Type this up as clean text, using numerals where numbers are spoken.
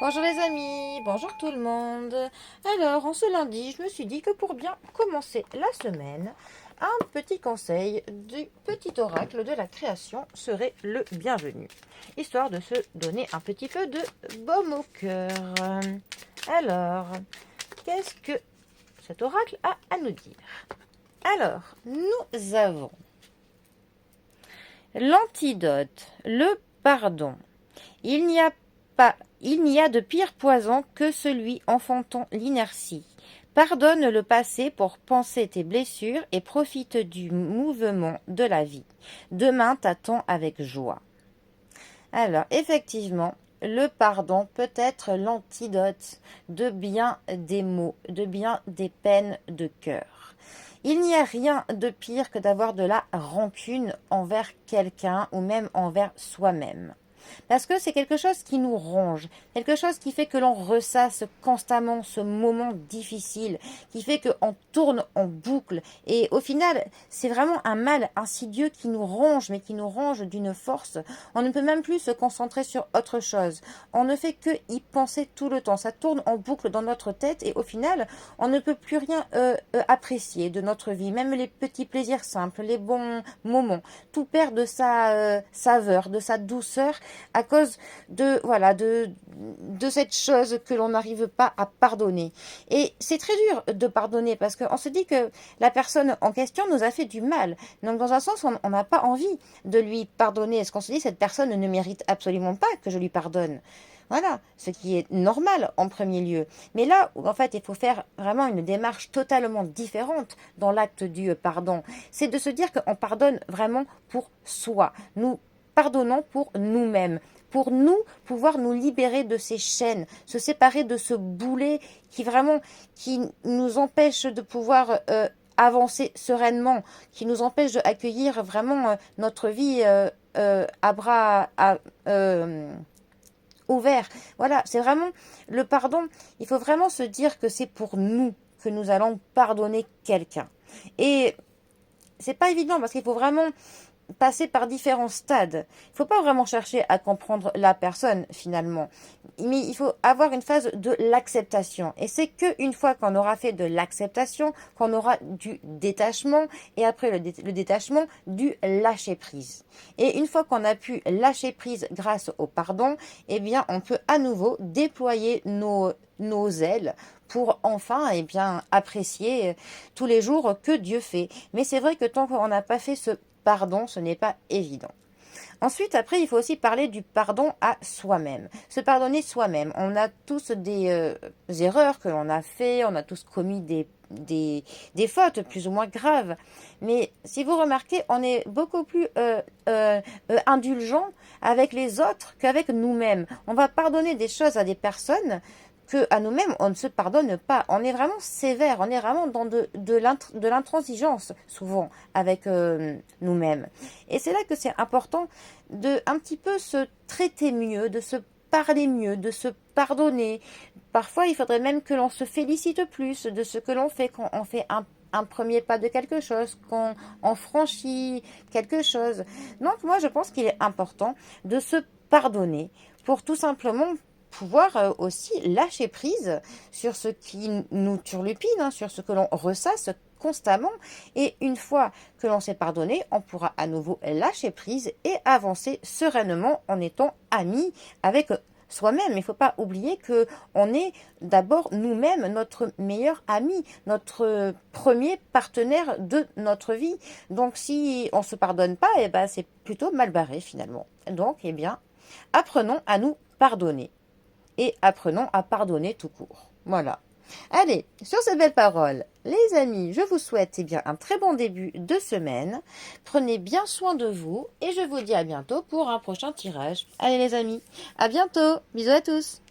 Bonjour les amis, bonjour tout le monde. Alors, en ce lundi, je me suis dit que pour bien commencer la semaine, un petit conseil du petit oracle de la création serait le bienvenu, histoire de se donner un petit peu de baume au cœur. Alors, qu'est-ce que cet oracle a à nous dire? Alors, nous avons l'antidote, le pardon. Il n'y a Il n'y a de pire poison que celui enfantant l'inertie. Pardonne le passé pour penser tes blessures et profite du mouvement de la vie. Demain t'attend avec joie. Alors, effectivement, le pardon peut être l'antidote de bien des maux, de bien des peines de cœur. Il n'y a rien de pire que d'avoir de la rancune envers quelqu'un ou même envers soi-même. Parce que c'est quelque chose qui nous ronge, quelque chose qui fait que l'on ressasse constamment ce moment difficile, qui fait qu'on tourne en boucle. Et au final, c'est vraiment un mal insidieux qui nous ronge, mais qui nous ronge d'une force. On ne peut même plus se concentrer sur autre chose. On ne fait que y penser tout le temps. Ça tourne en boucle dans notre tête et au final, on ne peut plus rien apprécier de notre vie. Même les petits plaisirs simples, les bons moments, tout perd de sa saveur, de sa douceur à cause de cette chose que l'on n'arrive pas à pardonner. Et c'est très dur de pardonner parce qu'on se dit que la personne en question nous a fait du mal. Donc dans un sens, on n'a pas envie de lui pardonner. Est-ce qu'on se dit cette personne ne mérite absolument pas que je lui pardonne? Voilà, ce qui est normal en premier lieu. Mais là où en fait il faut faire vraiment une démarche totalement différente dans l'acte du pardon, c'est de se dire qu'on pardonne vraiment pour soi. Nous pardonnons pour nous-mêmes, pour nous pouvoir nous libérer de ces chaînes, se séparer de ce boulet qui nous empêche de pouvoir avancer sereinement, qui nous empêche d'accueillir vraiment notre vie à bras ouverts. Voilà, c'est vraiment le pardon. Il faut vraiment se dire que c'est pour nous que nous allons pardonner quelqu'un. Et c'est pas évident parce qu'il faut vraiment passer par différents stades. Il ne faut pas vraiment chercher à comprendre la personne finalement, mais il faut avoir une phase de l'acceptation. Et c'est qu'une fois qu'on aura fait de l'acceptation, qu'on aura du détachement, et après le détachement, du lâcher-prise. Et une fois qu'on a pu lâcher prise grâce au pardon, eh bien on peut à nouveau déployer nos ailes pour enfin apprécier tous les jours que Dieu fait. Mais c'est vrai que tant qu'on n'a pas fait ce pardon, ce n'est pas évident. Ensuite, après, il faut aussi parler du pardon à soi-même. Se pardonner soi-même. On a tous des erreurs que l'on a fait, on a tous commis des fautes plus ou moins graves. Mais si vous remarquez, on est beaucoup plus indulgent avec les autres qu'avec nous-mêmes. On va pardonner des choses à des personnes que à nous-mêmes, on ne se pardonne pas. On est vraiment sévère, on est vraiment dans de l'intransigeance, souvent, avec nous-mêmes. Et c'est là que c'est important de un petit peu se traiter mieux, de se parler mieux, de se pardonner. Parfois, il faudrait même que l'on se félicite plus de ce que l'on fait quand on fait un premier pas de quelque chose, quand on franchit quelque chose. Donc moi, je pense qu'il est important de se pardonner pour tout simplement pouvoir aussi lâcher prise sur ce qui nous turlupine, hein, sur ce que l'on ressasse constamment. Et une fois que l'on s'est pardonné, on pourra à nouveau lâcher prise et avancer sereinement en étant amis avec soi-même. Il ne faut pas oublier que on est d'abord nous-mêmes notre meilleur ami, notre premier partenaire de notre vie. Donc si on ne se pardonne pas, eh ben, c'est plutôt mal barré finalement. Donc eh bien, apprenons à nous pardonner et apprenons à pardonner tout court. Voilà. Allez, sur ces belles paroles, les amis, je vous souhaite un très bon début de semaine. Prenez bien soin de vous et je vous dis à bientôt pour un prochain tirage. Allez les amis, à bientôt. Bisous à tous.